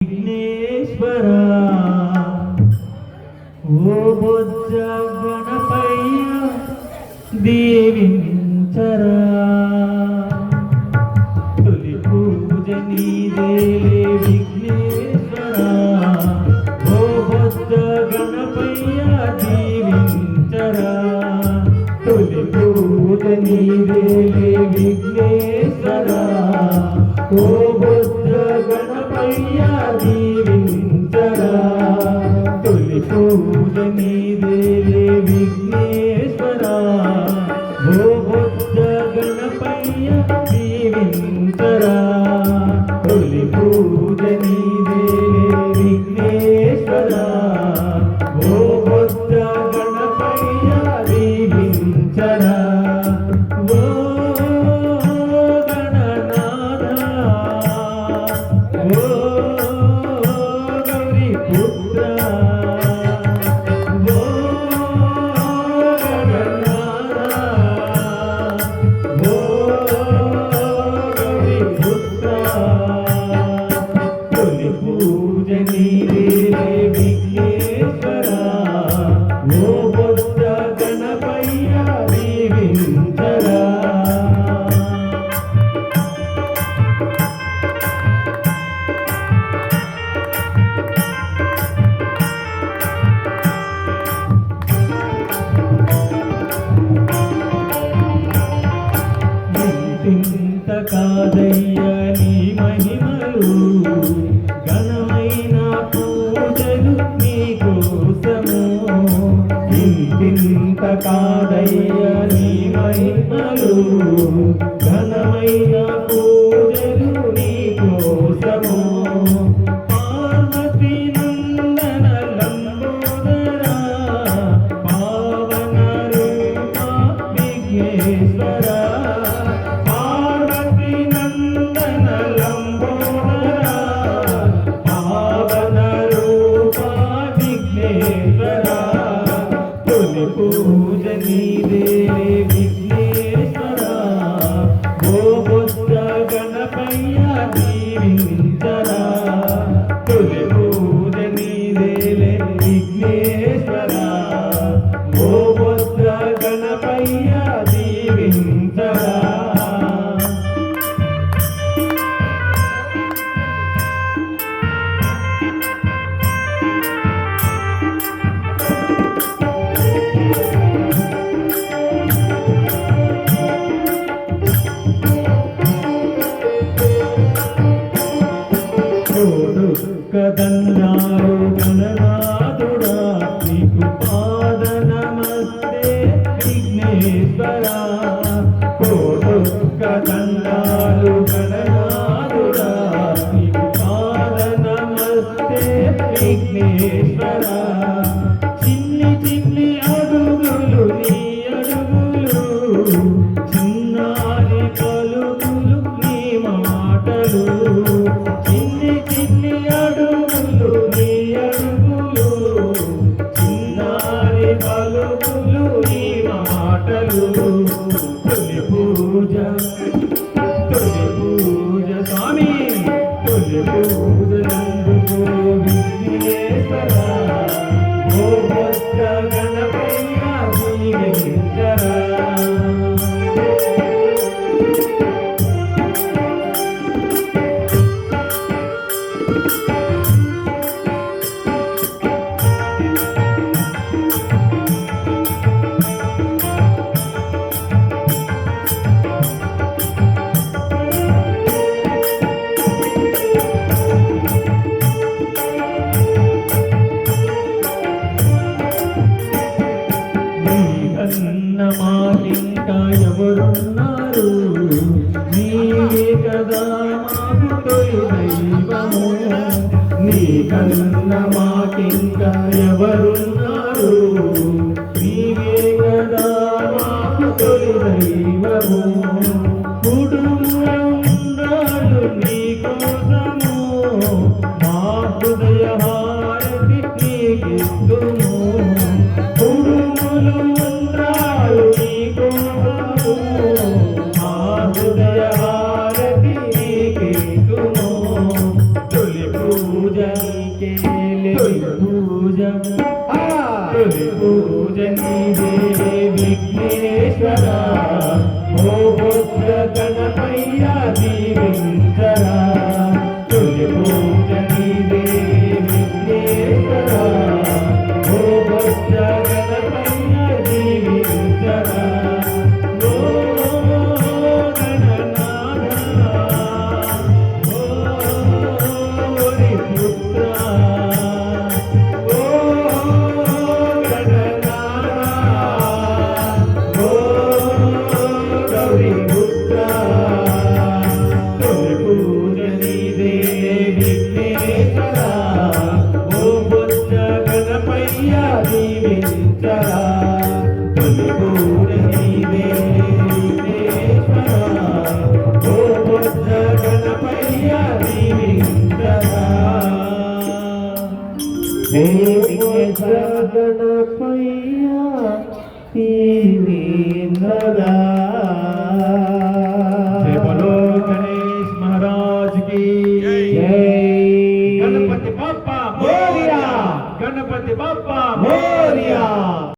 విఘ్నేశ్వర ఓ బొజ్జ గణపయ్య దీవించరా తొలి పూజ నీదేలే విఘ్నేశ్వర ఓ బొజ్జ గణపయ్య దీవించరా తొలి పూజ నీదేలే విఘ్నేశ్వర ఓ బొజ్జ గణపయ్య దీవించరా తొలి పూజ నీదేలే విఘ్నేశ్వర ఓ బొజ్జ గణపయ్య దీవించరా తొలి పూజ నీదేలే విఘ్నేశ్వర ఓ బొజ్జ గణపయ్య దీవించరా ఓ ఇంత కాదయ్య నీ మహిమలు ఘనమైన పూజలు నీ కోసము ఇంత కాదయ్య నీ మహిమలు ఘనమైన పూజలు నీ కోసము పార్వతీ నందన లంబోదరా పావన రూప విఘ్నేశ్వరా పూజ నీదేలే విఘ్నేశ్వర ఓ బొజ్జ గణపయ్య దీవించరా తొలి పూజ నీదేలే విఘ్నేశ్వర ఓ బొజ్జ గణపయ్య దీవించరా కదన్నాడు గణనాథుడా నీకు పాద నమస్తే విఘ్నేశ్వర కదన్నాడు గణనాథుడా నీకు పాద నమస్తే విఘ్నేశ్వర చిన్ని చిన్ని అడుగులు నీ అడుగులు చిన్నారి పలుకులు నీ మాటలు చిన్ని చిన్ని అడుగులు నీ అడుగులు చిన్నారి పలుకులు నీ మాటలు తొలి పూజ స్వామి తొలి పూజ నందుకో విఘ్నేశ్వర ఓ బొజ్జ గణపయ్య దీవించరా కన్న మాకింకా ఎవరున్నారు నీవే కదా మాకు తొలి దైవము నీ కన్న మాకింకా ఎవరున్నారు నీవే కదా మాకు తొలి దైవము కుటుంబాలు నీ కోసము మా హృదయ హారతి నీకిస్తుము హృదయ హారతి నీకిస్తుము తొలి పూజ పూజ తొలి పూజ నీవే విఘ్నేశ్వర ఓ భద్ర గణపయ్య దీవించరా తొలి పూజ నీవే విఘ్నేశ్వర ఓ భద్ర గణపయ్య దీవించరా ఓ గణనాథ ఓ హరిపుత్ర గణపయ్య